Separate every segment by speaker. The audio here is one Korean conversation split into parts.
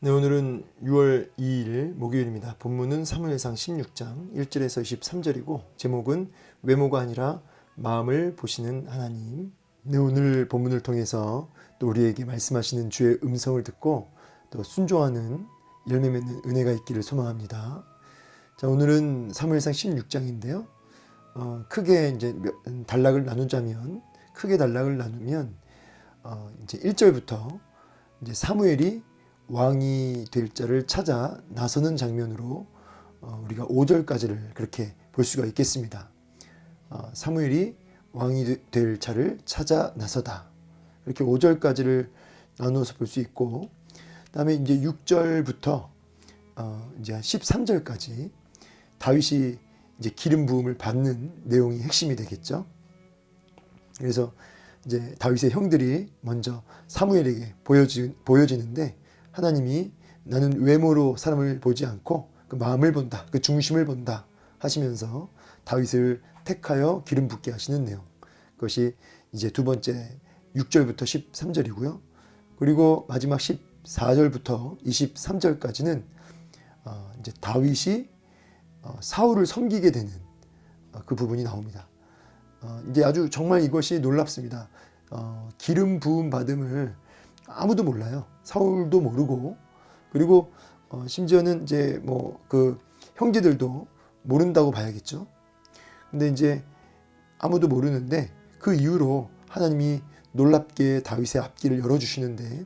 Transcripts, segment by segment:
Speaker 1: 네, 오늘은 6월 2일 목요일입니다. 본문은 사무엘상 16장 1절에서 23절이고 제목은 외모가 아니라 마음을 보시는 하나님. 네, 오늘 본문을 통해서 또 우리에게 말씀하시는 주의 음성을 듣고 또 순종하는 열매 맺는 은혜가 있기를 소망합니다. 자, 오늘은 사무엘상 16장인데요. 크게 이제 단락을 나누자면 이제 1절부터 이제 사무엘이 왕이 될 자를 찾아 나서는 장면으로 우리가 5절까지를 그렇게 볼 수가 있겠습니다. 사무엘이 왕이 될 자를 찾아 나서다. 이렇게 5절까지를 나누어서 볼 수 있고, 그다음에 이제 6절부터 이제 13절까지 다윗이 이제 기름 부음을 받는 내용이 핵심이 되겠죠. 그래서 이제 다윗의 형들이 먼저 사무엘에게 보여지는데, 하나님이 나는 외모로 사람을 보지 않고 그 마음을 본다, 그 중심을 본다 하시면서 다윗을 택하여 기름 붓게 하시는 내용. 그것이 이제 두 번째 6절부터 13절이고요. 그리고 마지막 14절부터 23절까지는 이제 다윗이 사울을 섬기게 되는 그 부분이 나옵니다. 이제 아주 정말 이것이 놀랍습니다. 기름 부음 받음을 아무도 몰라요. 사울도 모르고, 그리고 심지어는 이제 뭐 그 형제들도 모른다고 봐야겠죠. 근데 이제 아무도 모르는데 그 이후로 하나님이 놀랍게 다윗의 앞길을 열어주시는데,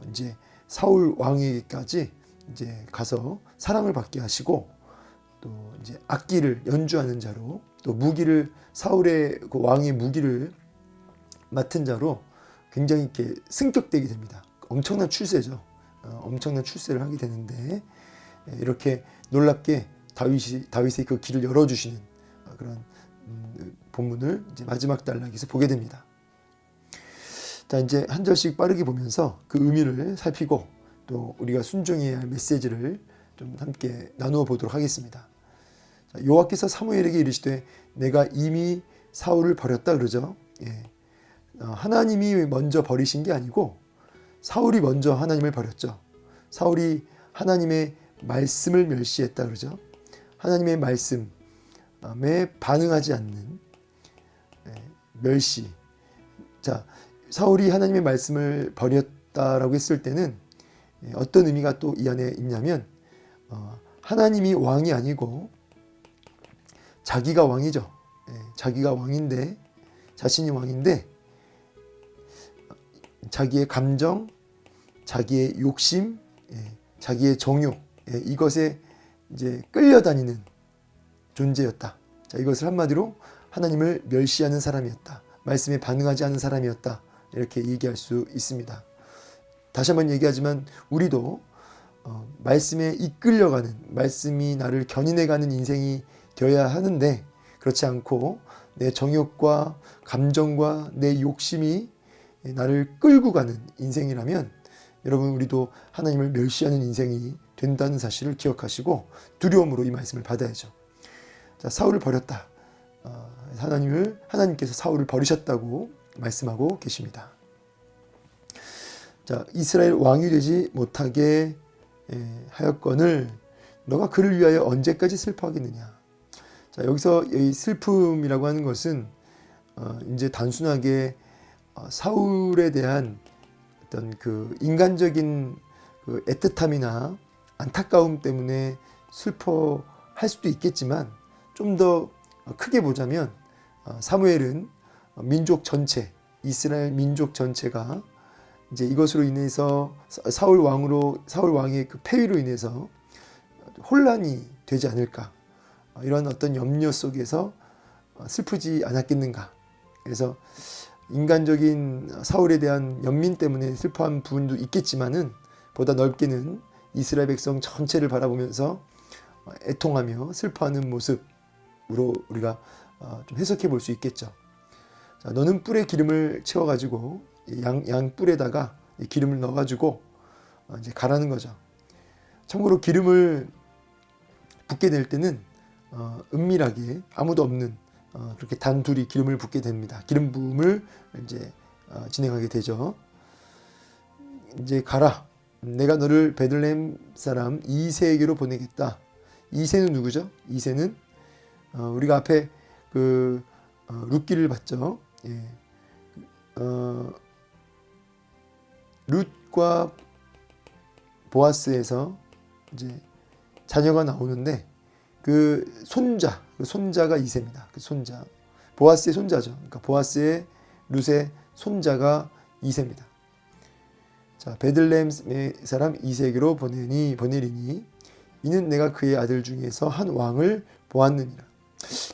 Speaker 1: 이제 사울 왕에게까지 이제 가서 사랑을 받게 하시고, 또 이제 악기를 연주하는 자로, 또 무기를 사울의 그 왕의 무기를 맡은 자로 굉장히 이렇게 승격되게 됩니다. 엄청난 출세죠. 엄청난 출세를 하게 되는데, 이렇게 놀랍게 다윗의 그 길을 열어주시는 그런 본문을 이제 마지막 단락에서 보게 됩니다. 자, 이제 한 절씩 빠르게 보면서 그 의미를 살피고 또 우리가 순종해야 할 메시지를 좀 함께 나누어 보도록 하겠습니다. 자, 여호와께서 사무엘에게 이르시되 내가 이미 사울을 버렸다 그러죠. 예. 하나님이 먼저 버리신 게 아니고 사울이 먼저 하나님을 버렸죠. 사울이 하나님의 말씀을 멸시했다 그러죠. 하나님의 말씀에 반응하지 않는 멸시. 자, 사울이 하나님의 말씀을 버렸다라고 했을 때는 어떤 의미가 또 이 안에 있냐면, 하나님이 왕이 아니고 자기가 왕이죠. 자기가 왕인데, 자신이 왕인데 자기의 감정, 자기의 욕심, 자기의 정욕, 이것에 이제 끌려다니는 존재였다. 자, 이것을 한마디로 하나님을 멸시하는 사람이었다. 말씀에 반응하지 않는 사람이었다. 이렇게 얘기할 수 있습니다. 다시 한번 얘기하지만 우리도 말씀에 이끌려가는, 말씀이 나를 견인해가는 인생이 되어야 하는데, 그렇지 않고 내 정욕과 감정과 내 욕심이 나를 끌고 가는 인생이라면 여러분, 우리도 하나님을 멸시하는 인생이 된다는 사실을 기억하시고 두려움으로 이 말씀을 받아야죠. 자, 사울을 버렸다. 하나님께서 사울을 버리셨다고 말씀하고 계십니다. 자, 이스라엘 왕이 되지 못하게 하였거늘 너가 그를 위하여 언제까지 슬퍼하겠느냐. 자, 여기서 이 슬픔이라고 하는 것은 이제 단순하게 사울에 대한 어떤 그 인간적인 그 애틋함이나 안타까움 때문에 슬퍼할 수도 있겠지만, 좀 더 크게 보자면 사무엘은 민족 전체, 이스라엘 민족 전체가 이제 이것으로 인해서 사울 왕의 그 폐위로 인해서 혼란이 되지 않을까, 이런 어떤 염려 속에서 슬프지 않았겠는가. 그래서 인간적인 사울에 대한 연민 때문에 슬퍼한 부분도 있겠지만은, 보다 넓게는 이스라엘 백성 전체를 바라보면서 애통하며 슬퍼하는 모습으로 우리가 좀 해석해 볼 수 있겠죠. 자, 너는 뿔에 기름을 채워가지고 양 뿔에다가 기름을 넣어가지고 이제 가라는 거죠. 참고로 기름을 붓게 될 때는 은밀하게 아무도 없는 그렇게 단 둘이 기름을 붓게 됩니다. 기름 부음을 이제 진행하게 되죠. 이제 가라. 내가 너를 베들레헴 사람 이새에게로 보내겠다. 이새는 누구죠? 이새는 우리가 앞에 그 룻기를 봤죠. 예. 룻과 보아스에서 이제 자녀가 나오는데 그 손자가 이새입니다. 그 손자, 보아스의 손자죠. 그러니까 보아스의 룻의 손자가 이새입니다. 자, 베들레헴 사람 이새에게로 보내리니 이는 내가 그의 아들 중에서 한 왕을 보았느니라.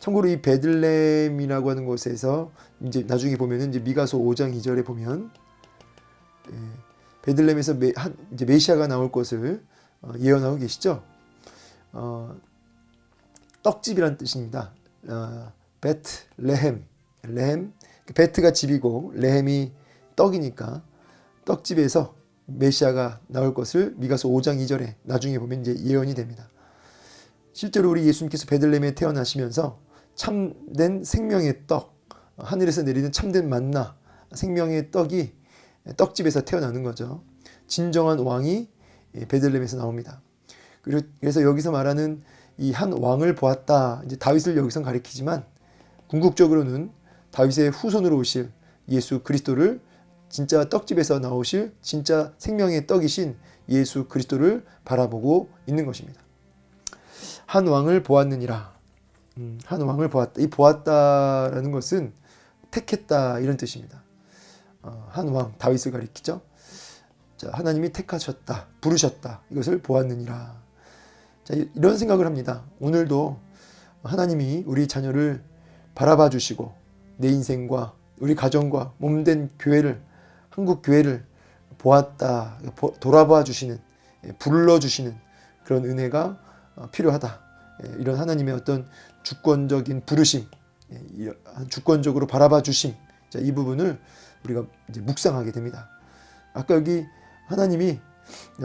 Speaker 1: 참고로 이 베들레헴이라고 하는 곳에서 이제 나중에 보면은 이제 미가서 5장 2절에 보면 베들레헴에서 이제 메시아가 나올 것을 예언하고 계시죠. 떡집이란 뜻입니다. 베트레헴, 레헴, 베트가 집이고 레헴이 떡이니까 떡집에서 메시아가 나올 것을 미가서 5장 2절에 나중에 보면 이제 예언이 됩니다. 실제로 우리 예수님께서 베들레헴에 태어나시면서 참된 생명의 떡, 하늘에서 내리는 참된 만나, 생명의 떡이 떡집에서 태어나는 거죠. 진정한 왕이 베들레헴에서 나옵니다. 그래서 여기서 말하는 이 한 왕을 보았다. 이제 다윗을 여기서 가리키지만 궁극적으로는 다윗의 후손으로 오실 예수 그리스도를 진짜 떡집에서 나오실 진짜 생명의 떡이신 예수 그리스도를 바라보고 있는 것입니다. 한 왕을 보았느니라. 한 왕을 보았다. 이 보았다라는 것은 택했다 이런 뜻입니다. 한 왕, 다윗을 가리키죠. 자, 하나님이 택하셨다, 부르셨다. 이것을 보았느니라. 자, 이런 생각을 합니다. 오늘도 하나님이 우리 자녀를 바라봐 주시고 내 인생과 우리 가정과 몸된 교회를, 한국 교회를 보았다, 돌아봐 주시는, 불러 주시는 그런 은혜가 필요하다. 이런 하나님의 어떤 주권적인 부르심, 주권적으로 바라봐 주심, 자, 이 부분을 우리가 이제 묵상하게 됩니다. 아까 여기 하나님이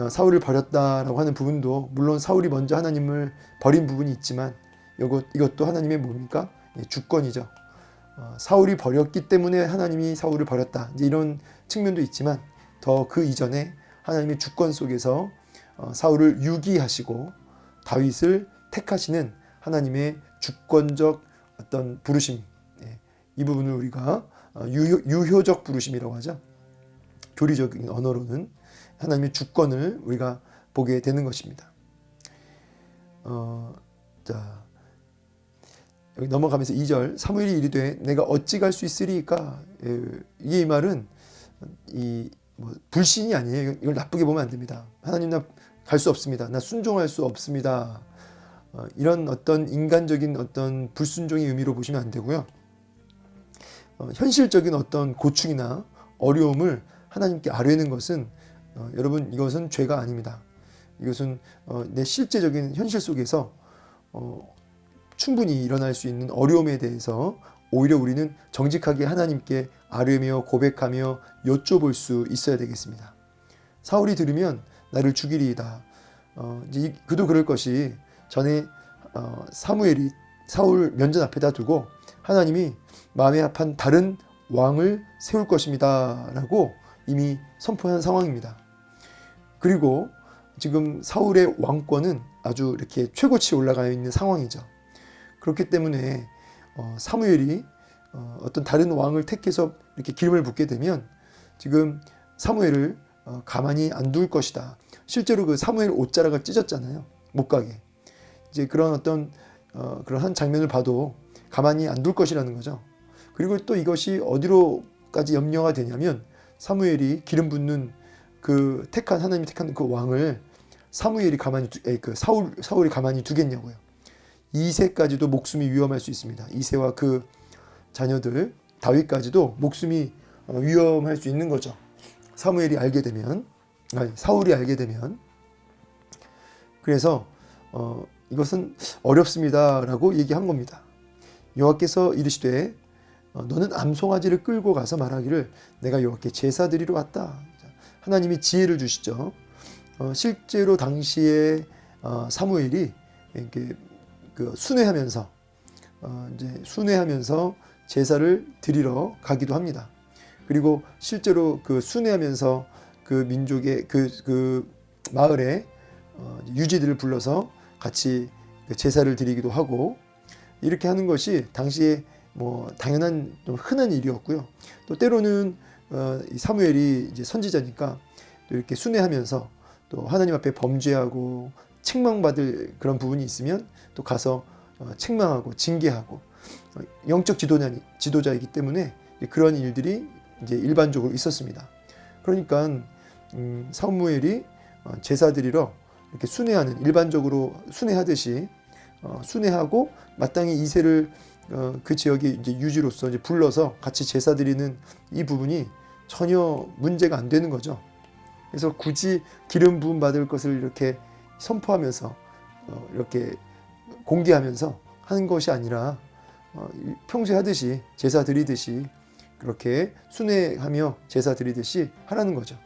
Speaker 1: 사울을 버렸다라고 하는 부분도 물론 사울이 먼저 하나님을 버린 부분이 있지만 이것도 하나님의 뭡니까? 주권이죠. 사울이 버렸기 때문에 하나님이 사울을 버렸다. 이제 이런 측면도 있지만 더 그 이전에 하나님의 주권 속에서 사울을 유기하시고 다윗을 택하시는 하나님의 주권적 어떤 부르심, 이 부분을 우리가 유효적 부르심이라고 하죠. 교리적인 언어로는 하나님의 주권을 우리가 보게 되는 것입니다. 자, 여기 넘어가면서 2절 사무엘이 이르되 내가 어찌 갈 수 있으리까? 이 말은 불신이 아니에요. 이걸 나쁘게 보면 안 됩니다. 하나님 나 갈 수 없습니다. 나 순종할 수 없습니다. 이런 어떤 인간적인 어떤 불순종의 의미로 보시면 안 되고요. 현실적인 어떤 고충이나 어려움을 하나님께 아뢰는 것은 여러분 이것은 죄가 아닙니다. 이것은 내 실제적인 현실 속에서 충분히 일어날 수 있는 어려움에 대해서 오히려 우리는 정직하게 하나님께 아뢰며 고백하며 여쭤볼 수 있어야 되겠습니다. 사울이 들으면 나를 죽이리이다. 그도 그럴 것이 전에 사무엘이 사울 면전 앞에다 두고 하나님이 마음에 합한 다른 왕을 세울 것입니다 라고 이미 선포한 상황입니다. 그리고 지금 사울의 왕권은 아주 이렇게 최고치에 올라가 있는 상황이죠. 그렇기 때문에 사무엘이 어떤 다른 왕을 택해서 이렇게 기름을 붓게 되면 지금 사무엘을 가만히 안 둘 것이다. 실제로 그 사무엘 옷자락을 찢었잖아요. 못 가게. 이제 그런 어떤 그런 한 장면을 봐도 가만히 안 둘 것이라는 거죠. 그리고 또 이것이 어디로까지 염려가 되냐면 사무엘이 기름 붓는 그 하나님이 택한 그 왕을 사울이 가만히 두겠냐고요. 이새까지도 목숨이 위험할 수 있습니다. 이새와 그 자녀들 다윗까지도 목숨이 위험할 수 있는 거죠. 사울이 알게 되면. 그래서 이것은 어렵습니다라고 얘기한 겁니다. 여호와께서 이르시되 너는 암송아지를 끌고 가서 말하기를 내가 여호와께 제사 드리러 왔다. 하나님이 지혜를 주시죠. 실제로 당시에 사무엘이 이렇게 순회하면서 제사를 드리러 가기도 합니다. 그리고 실제로 그 순회하면서 그 민족의 그 마을에 유지들을 불러서 같이 제사를 드리기도 하고, 이렇게 하는 것이 당시에 뭐 당연한 좀 흔한 일이었고요. 또 때로는 이 사무엘이 이제 선지자니까 또 이렇게 순회하면서 또 하나님 앞에 범죄하고 책망받을 그런 부분이 있으면 또 가서 책망하고 징계하고, 영적 지도자이기 때문에 그런 일들이 이제 일반적으로 있었습니다. 그러니까 사무엘이 제사 드리러 이렇게 순회하는, 일반적으로 순회하듯이 순회하고 마땅히 이새를 그 지역의 이제 유지로서 이제 불러서 같이 제사 드리는 이 부분이 전혀 문제가 안 되는 거죠. 그래서 굳이 기름 부음 받을 것을 이렇게 선포하면서 이렇게 공개하면서 하는 것이 아니라 평소에 하듯이 제사 드리듯이 그렇게 순회하며 제사 드리듯이 하라는 거죠.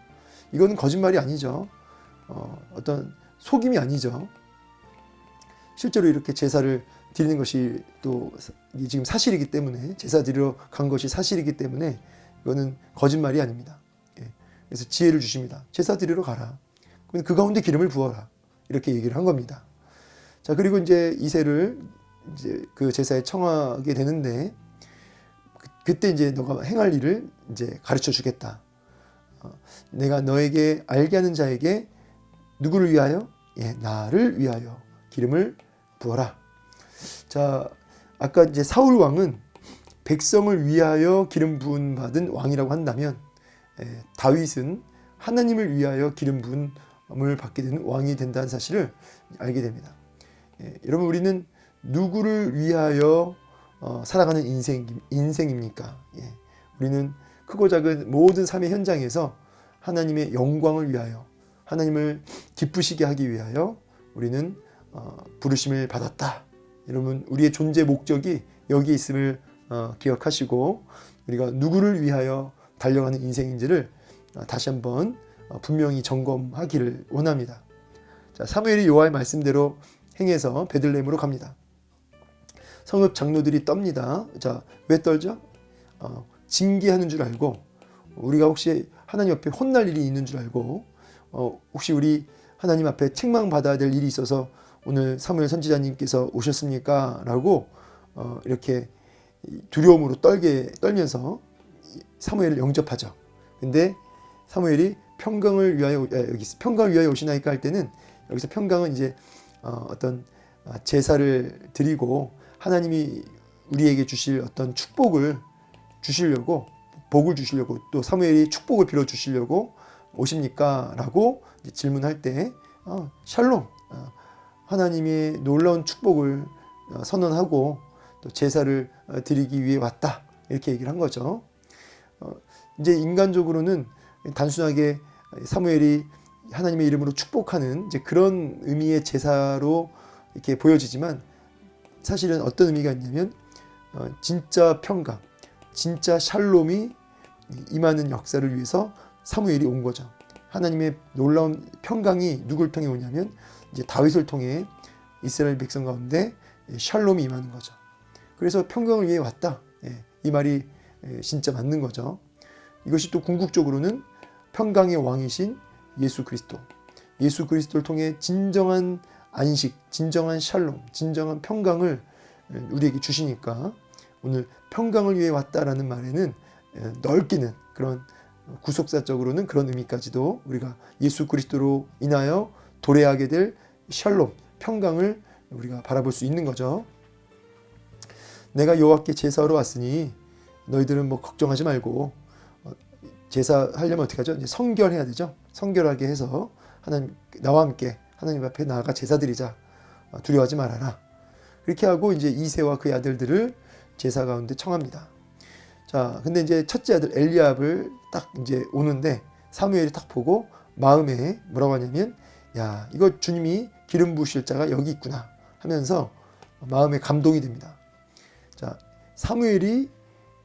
Speaker 1: 이건 거짓말이 아니죠. 어떤 속임이 아니죠. 실제로 이렇게 제사를 드리는 것이 또 지금 사실이기 때문에, 제사 드리러 간 것이 사실이기 때문에 이거는 거짓말이 아닙니다. 그래서 지혜를 주십니다. 제사 드리러 가라. 그 가운데 기름을 부어라. 이렇게 얘기를 한 겁니다. 자, 그리고 이제 이새를 이제 그 제사에 청하게 되는데, 그때 이제 너가 행할 일을 이제 가르쳐 주겠다. 내가 너에게 알게 하는 자에게 누구를 위하여? 나를 위하여 기름을 부어라. 자, 아까 이제 사울 왕은 백성을 위하여 기름 부음 받은 왕이라고 한다면, 다윗은 하나님을 위하여 기름 부음을 받게 되는 왕이 된다는 사실을 알게 됩니다. 여러분, 우리는 누구를 위하여 살아가는 인생입니까? 우리는 크고 작은 모든 삶의 현장에서 하나님의 영광을 위하여, 하나님을 기쁘시게 하기 위하여 우리는 부르심을 받았다. 여러분, 우리의 존재 목적이 여기 있음을 기억하시고, 우리가 누구를 위하여 달려가는 인생인지를 다시 한번 분명히 점검하기를 원합니다. 자, 사무엘이 여호와의 말씀대로 행해서 베들레헴으로 갑니다. 성읍 장로들이 떱니다. 자, 왜 떨죠? 징계하는 줄 알고, 우리가 혹시 하나님 앞에 혼날 일이 있는 줄 알고, 혹시 우리 하나님 앞에 책망받아야 될 일이 있어서 오늘 사무엘 선지자님께서 오셨습니까? 라고 이렇게 두려움으로 떨면서 사무엘을 영접하죠. 근데 사무엘이 평강을 위하여, 평강을 위하여 오시나이까 할 때는, 여기서 평강은 이제 어떤 제사를 드리고 하나님이 우리에게 주실 어떤 축복을 주시려고, 복을 주시려고, 또 사무엘이 축복을 빌어 주시려고 오십니까? 라고 질문할 때 샬롬, 하나님의 놀라운 축복을 선언하고 또 제사를 드리기 위해 왔다, 이렇게 얘기를 한 거죠. 이제 인간적으로는 단순하게 사무엘이 하나님의 이름으로 축복하는 이제 그런 의미의 제사로 이렇게 보여지지만, 사실은 어떤 의미가 있냐면 진짜 평강, 진짜 샬롬이 임하는 역사를 위해서 사무엘이 온 거죠. 하나님의 놀라운 평강이 누굴 통해 오냐면 이제 다윗을 통해 이스라엘 백성 가운데 샬롬이 임하는 거죠. 그래서 평강을 위해 왔다. 이 말이 진짜 맞는 거죠. 이것이 또 궁극적으로는 평강의 왕이신 예수 그리스도, 예수 그리스도를 통해 진정한 안식, 진정한 샬롬, 진정한 평강을 우리에게 주시니까, 오늘 평강을 위해 왔다라는 말에는 넓게는 그런 구속사적으로는 그런 의미까지도 우리가 예수 그리스도로 인하여 도래하게 될 샬롬, 평강을 우리가 바라볼 수 있는 거죠. 내가 여호와께 제사하러 왔으니 너희들은 뭐 걱정하지 말고, 제사하려면 어떻게 하죠? 이제 성결해야 되죠. 성결하게 해서 하나님, 나와 함께 하나님 앞에 나아가 제사드리자. 두려워하지 말아라. 그렇게 하고 이제 이새와 그의 아들들을 제사 가운데 청합니다. 자, 근데 이제 첫째 아들 엘리압을 딱 이제 오는데 사무엘이 딱 보고 마음에 뭐라고 하냐면, 야, 이거 주님이 기름 부으실 자가 여기 있구나 하면서 마음에 감동이 됩니다. 자, 사무엘이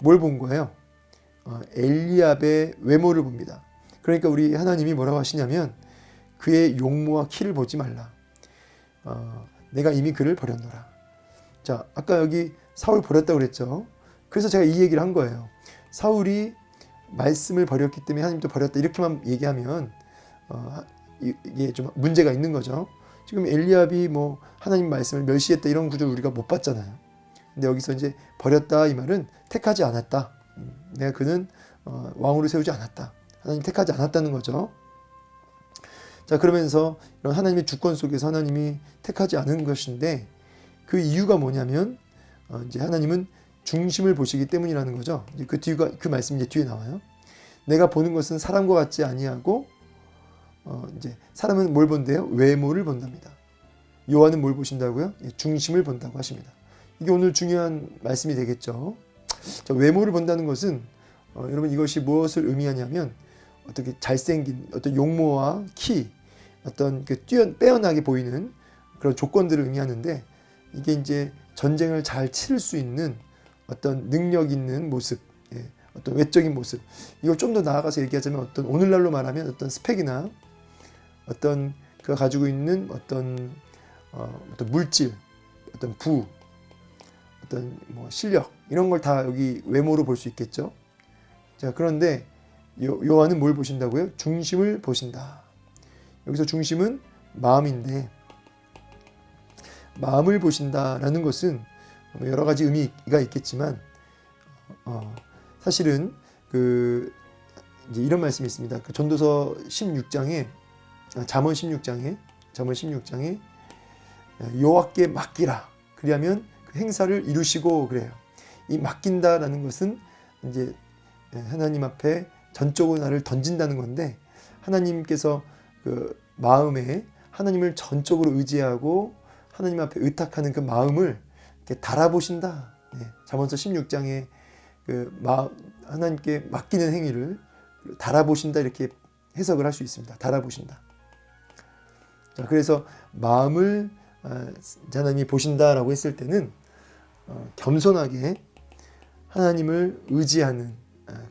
Speaker 1: 뭘 본 거예요? 엘리압의 외모를 봅니다. 그러니까 우리 하나님이 뭐라고 하시냐면, 그의 용모와 키를 보지 말라. 내가 이미 그를 버렸노라. 자, 아까 여기 사울 버렸다고 그랬죠. 그래서 제가 이 얘기를 한 거예요. 사울이 말씀을 버렸기 때문에 하나님도 버렸다 이렇게만 얘기하면 이게 좀 문제가 있는 거죠. 지금 엘리압이 뭐 하나님 말씀을 멸시했다 이런 구조 우리가 못 봤잖아요. 근데 여기서 이제 버렸다 이 말은 택하지 않았다. 내가 그는 왕으로 세우지 않았다. 하나님 택하지 않았다는 거죠. 자, 그러면서 이런 하나님의 주권 속에서 하나님이 택하지 않은 것인데 그 이유가 뭐냐면 이제 하나님은 중심을 보시기 때문이라는 거죠. 이제 그 말씀이 이제 뒤에 나와요. 내가 보는 것은 사람과 같지 아니하고 이제 사람은 뭘 본대요? 외모를 본답니다. 요한은 뭘 보신다고요? 중심을 본다고 하십니다. 이게 오늘 중요한 말씀이 되겠죠. 자, 외모를 본다는 것은 여러분 이것이 무엇을 의미하냐면 어떻게 잘생긴 어떤 용모와 키, 어떤 그 빼어나게 보이는 그런 조건들을 의미하는데 이게 이제 전쟁을 잘 치를 수 있는 어떤 능력 있는 모습, 어떤 외적인 모습. 이걸 좀 더 나아가서 얘기하자면 어떤 오늘날로 말하면 어떤 스펙이나 어떤 그가 가지고 있는 어떤 물질, 어떤 어떤 뭐 실력 이런 걸 다 여기 외모로 볼 수 있겠죠. 자, 그런데 요한은 뭘 보신다고요? 중심을 보신다. 여기서 중심은 마음인데 마음을 보신다라는 것은 여러 가지 의미가 있겠지만 사실은 이제 이런 말씀이 있습니다. 그 전도서 16장에 잠언 16장에 여호와께 맡기라. 그리하면 그 행사를 이루시고 그래요. 이 맡긴다라는 것은 이제 하나님 앞에 전적으로 나를 던진다는 건데 하나님께서 그 마음에 하나님을 전적으로 의지하고 하나님 앞에 의탁하는 그 마음을 이렇게 달아보신다. 잠언서 16장에 하나님께 맡기는 행위를 달아보신다 이렇게 해석을 할 수 있습니다. 달아보신다. 자, 그래서 마음을 하나님이 보신다라고 했을 때는 겸손하게 하나님을 의지하는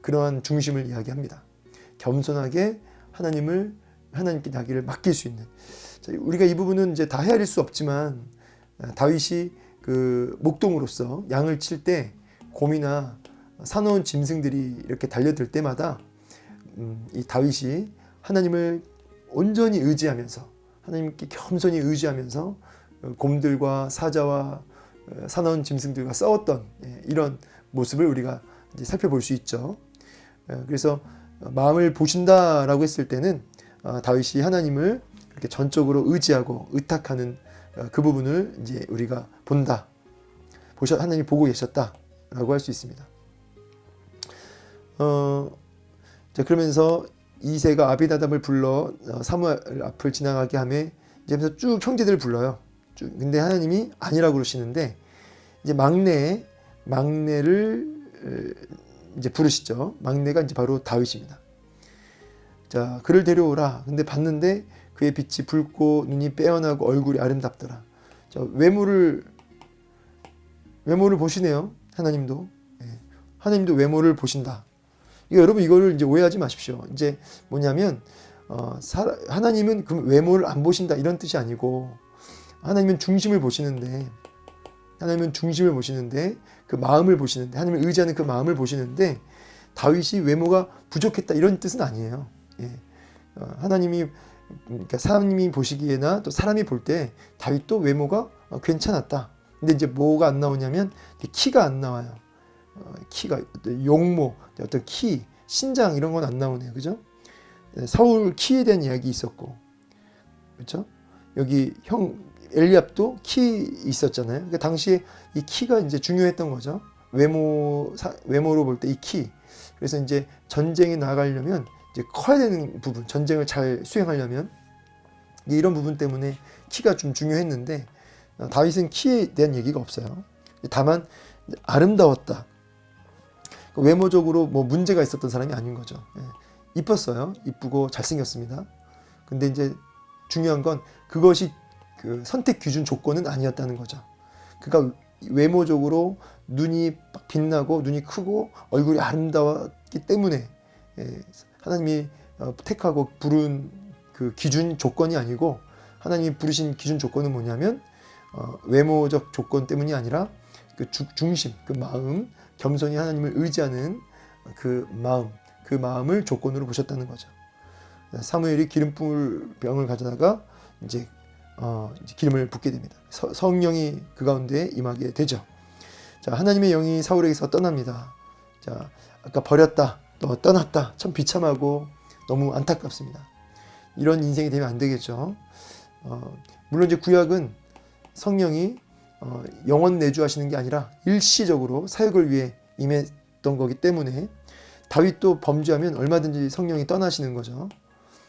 Speaker 1: 그러한 중심을 이야기합니다. 겸손하게 하나님께 자기를 맡길 수 있는. 자, 우리가 이 부분은 이제 다 헤아릴 수 없지만 다윗이 그 목동으로서 양을 칠 때 곰이나 사나운 짐승들이 이렇게 달려들 때마다 이 다윗이 하나님을 온전히 의지하면서 하나님께 겸손히 의지하면서 곰들과 사자와 사나운 짐승들과 싸웠던 이런 모습을 우리가 이제 살펴볼 수 있죠. 그래서 마음을 보신다라고 했을 때는 다윗이 하나님을 이렇게 전적으로 의지하고 의탁하는 그 부분을 이제 우리가 본다. 하나님이 보고 계셨다라고 할 수 있습니다. 자, 그러면서 이새가 아비나답을 불러 사무엘 앞을 지나가게 하며 이제 하면서 쭉 형제들을 불러요. 근데 하나님이 아니라고 그러시는데 이제 막내를 이제 부르시죠. 막내가 이제 바로 다윗입니다. 자, 그를 데려오라. 근데 봤는데 그의 빛이 붉고 눈이 빼어나고 얼굴이 아름답더라. 자, 외모를 보시네요. 하나님도. 하나님도 외모를 보신다. 여러분 이거를 이제 오해하지 마십시오. 이제 뭐냐면 하나님은 그 외모를 안 보신다 이런 뜻이 아니고 하나님은 중심을 보시는데 그 마음을 보시는데 하나님을 의지하는 그 마음을 보시는데 다윗이 외모가 부족했다 이런 뜻은 아니에요. 하나님이 그러니까 사람이 보시기에나 또 사람이 볼 때 다윗도 외모가 괜찮았다. 근데 이제 뭐가 안 나오냐면 키가 안 나와요. 키가 용모, 어떤 키, 신장 이런 건 안 나오네요. 그죠? 사울 키에 대한 이야기 있었고, 그렇죠? 여기 엘리압도 키 있었잖아요. 그러니까 당시에 이 키가 이제 중요했던 거죠. 외모로 볼 때 이 키. 그래서 이제 전쟁에 나가려면 이제 커야 되는 부분, 전쟁을 잘 수행하려면 이런 부분 때문에 키가 좀 중요했는데 다윗은 키에 대한 얘기가 없어요. 다만 아름다웠다. 외모적으로 뭐 문제가 있었던 사람이 아닌 거죠. 이뻤어요. 이쁘고 잘생겼습니다. 근데 이제 중요한 건 그것이 그 선택 기준 조건은 아니었다는 거죠. 그러니까 외모적으로 눈이 빛나고 눈이 크고 얼굴이 아름다웠기 때문에 하나님이 택하고 부른 그 기준 조건이 아니고 하나님이 부르신 기준 조건은 뭐냐면 외모적 조건 때문이 아니라 그 중심, 그 마음, 겸손히 하나님을 의지하는 그 마음, 그 마음을 조건으로 보셨다는 거죠. 사무엘이 기름불 병을 가져다가 이제 기름을 붓게 됩니다. 성령이 그 가운데 임하게 되죠. 자, 하나님의 영이 사울에게서 떠납니다. 자, 아까 버렸다, 너 떠났다. 참 비참하고 너무 안타깝습니다. 이런 인생이 되면 안 되겠죠. 물론 이제 구약은 성령이 영원 내주하시는 게 아니라 일시적으로 사역을 위해 임했던 거기 때문에 다윗도 범죄하면 얼마든지 성령이 떠나시는 거죠.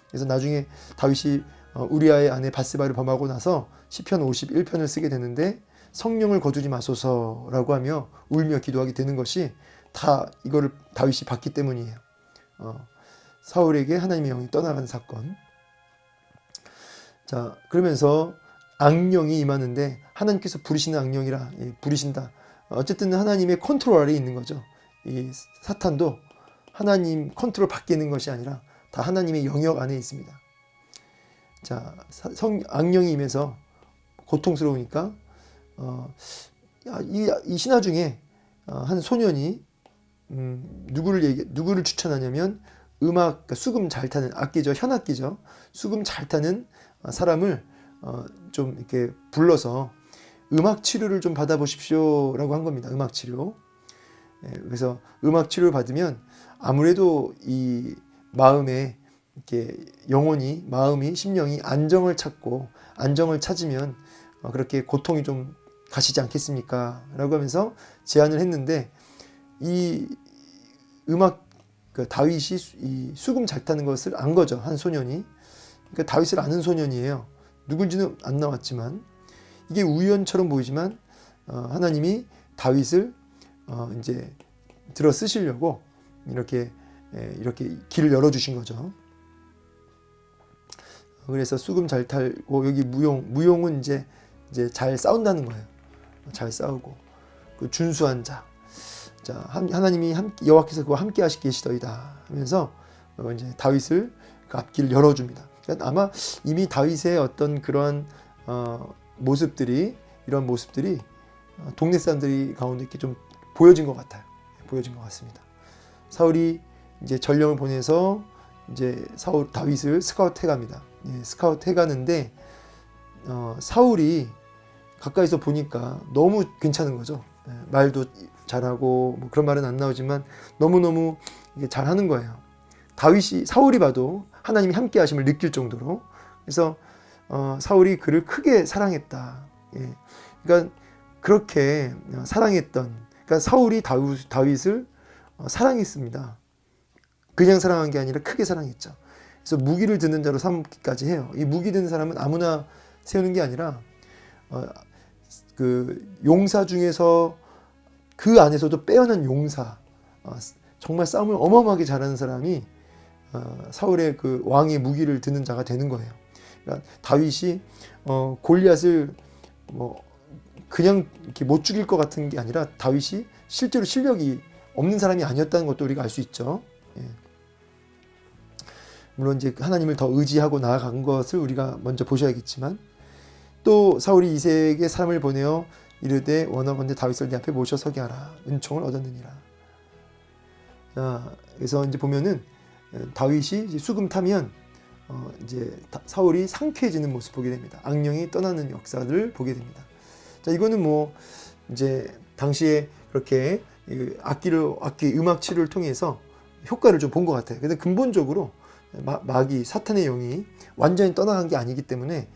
Speaker 1: 그래서 나중에 다윗이 우리아의 아내 바스바를 범하고 나서 시편 51편을 쓰게 되는데 성령을 거두지 마소서라고 하며 울며 기도하게 되는 것이 다 이거를 다윗이 봤기 때문이에요. 사울에게 하나님의 영이 떠나간 사건. 자, 그러면서 악령이 임하는데 하나님께서 부리시는 악령이라 부리신다. 어쨌든 하나님의 컨트롤 아래에 있는 거죠. 이 사탄도 하나님 컨트롤 밖에 있는 것이 아니라 다 하나님의 영역 안에 있습니다. 자, 악령이 임해서 고통스러우니까 이 신화 중에 한 소년이 누구를 추천하냐면 그러니까 수금 잘 타는 악기죠, 현악기죠. 수금 잘 타는 사람을 좀 이렇게 불러서 음악 치료를 좀 받아보십시오라고 한 겁니다. 음악 치료. 그래서 음악 치료를 받으면 아무래도 이 마음에 이렇게 마음이 심령이 안정을 찾고 안정을 찾으면 그렇게 고통이 좀 가시지 않겠습니까? 라고 하면서 제안을 했는데 이 음악 다윗이 이 수금 잘 타는 것을 안 거죠. 한 소년이. 그러니까 다윗을 아는 소년이에요. 누군지는 안 나왔지만 이게 우연처럼 보이지만 하나님이 다윗을 이제 들어 쓰시려고 이렇게 길을 열어주신 거죠. 그래서 수금 잘 타고 여기 무용은 이제 잘 싸운다는 거예요. 잘 싸우고 그 준수한 자. 자, 하나님이 여호와께서 그와 함께 계시더이다 하면서 이제 다윗을 그 앞길을 열어줍니다. 그러니까 아마 이미 다윗의 어떤 그러한 이런 모습들이 동네 사람들이 가운데 이렇게 좀 보여진 것 같아요. 보여진 것 같습니다. 사울이 이제 전령을 보내서 이제 다윗을 스카우트 해갑니다. 스카우트 해가는데 사울이 가까이서 보니까 너무 괜찮은 거죠. 말도 잘하고 뭐 그런 말은 안 나오지만 너무너무 잘하는 거예요. 사울이 봐도 하나님이 함께 하심을 느낄 정도로. 그래서 사울이 그를 크게 사랑했다. 그러니까 그렇게 사랑했던, 그러니까 사울이 다윗을 사랑했습니다. 그냥 사랑한 게 아니라 크게 사랑했죠. 그래서 무기를 드는 자로 삼기까지 해요. 이 무기 드는 사람은 아무나 세우는 게 아니라 그 용사 중에서 그 안에서도 빼어난 용사, 정말 싸움을 어마어마하게 잘하는 사람이 사울의 그 왕의 무기를 드는 자가 되는 거예요. 그러니까 다윗이 골리앗을 뭐 그냥 이렇게 못 죽일 것 같은 게 아니라 다윗이 실제로 실력이 없는 사람이 아니었다는 것도 우리가 알 수 있죠. 물론 이제 하나님을 더 의지하고 나아간 것을 우리가 먼저 보셔야겠지만, 또 사울이 이색에 사람을 보내어 이르되 원하건대 다윗을 내 앞에 모셔 서게 하라. 은총을 얻었느니라. 자, 그래서 이제 보면은 다윗이 이제 수금 타면 이제 사울이 상쾌해지는 모습 보게 됩니다. 악령이 떠나는 역사를 보게 됩니다. 자, 이거는 뭐 이제 당시에 그렇게 악기 음악 치료를 통해서 효과를 좀 본 것 같아요. 근데 근본적으로 마귀 사탄의 영이 완전히 떠나간 게 아니기 때문에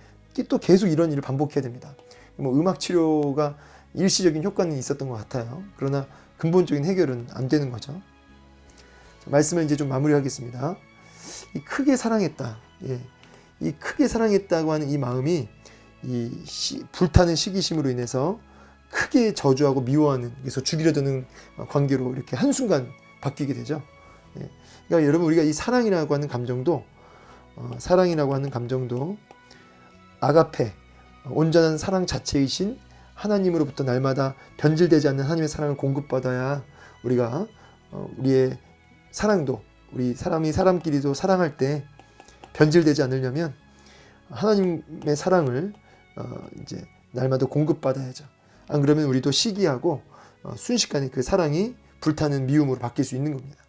Speaker 1: 또 계속 이런 일을 반복해야 됩니다. 뭐 음악 치료가 일시적인 효과는 있었던 것 같아요. 그러나 근본적인 해결은 안 되는 거죠. 자, 말씀을 이제 좀 마무리하겠습니다. 이 크게 사랑했다. 이 크게 사랑했다고 하는 이 마음이 불타는 시기심으로 인해서 크게 저주하고 미워하는, 그래서 죽이려 드는 관계로 이렇게 한순간 바뀌게 되죠. 그러니까 여러분, 우리가 이 사랑이라고 하는 감정도 아가페, 온전한 사랑 자체이신 하나님으로부터 날마다 변질되지 않는 하나님의 사랑을 공급받아야 우리가 우리의 사랑도, 우리 사람이 사람끼리도 사랑할 때 변질되지 않으려면 하나님의 사랑을 이제 날마다 공급받아야죠. 안 그러면 우리도 시기하고 순식간에 그 사랑이 불타는 미움으로 바뀔 수 있는 겁니다.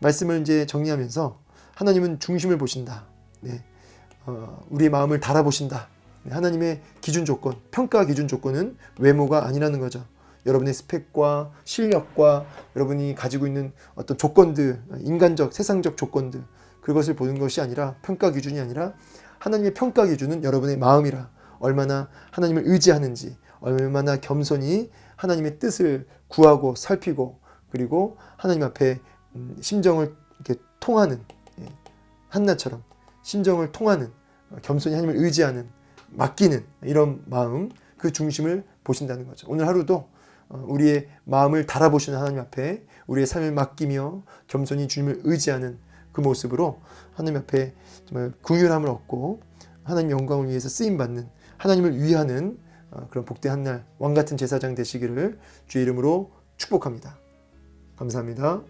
Speaker 1: 말씀을 이제 정리하면서 하나님은 중심을 보신다. 네. 우리의 마음을 달아보신다. 네. 하나님의 기준 조건, 평가 기준 조건은 외모가 아니라는 거죠. 여러분의 스펙과 실력과 여러분이 가지고 있는 어떤 조건들, 인간적, 세상적 조건들, 그것을 보는 것이 아니라, 평가 기준이 아니라 하나님의 평가 기준은 여러분의 마음이라, 얼마나 하나님을 의지하는지, 얼마나 겸손히 하나님의 뜻을 구하고 살피고, 그리고 하나님 앞에 심정을 이렇게 통하는, 한나처럼 심정을 통하는, 겸손히 하나님을 의지하는, 맡기는 이런 마음, 그 중심을 보신다는 거죠. 오늘 하루도 우리의 마음을 달아보시는 하나님 앞에 우리의 삶을 맡기며 겸손히 주님을 의지하는 그 모습으로 하나님 앞에 정말 긍휼함을 얻고 하나님 영광을 위해서 쓰임받는, 하나님을 위하는 그런 복된 한 날 왕같은 제사장 되시기를 주의 이름으로 축복합니다. 감사합니다.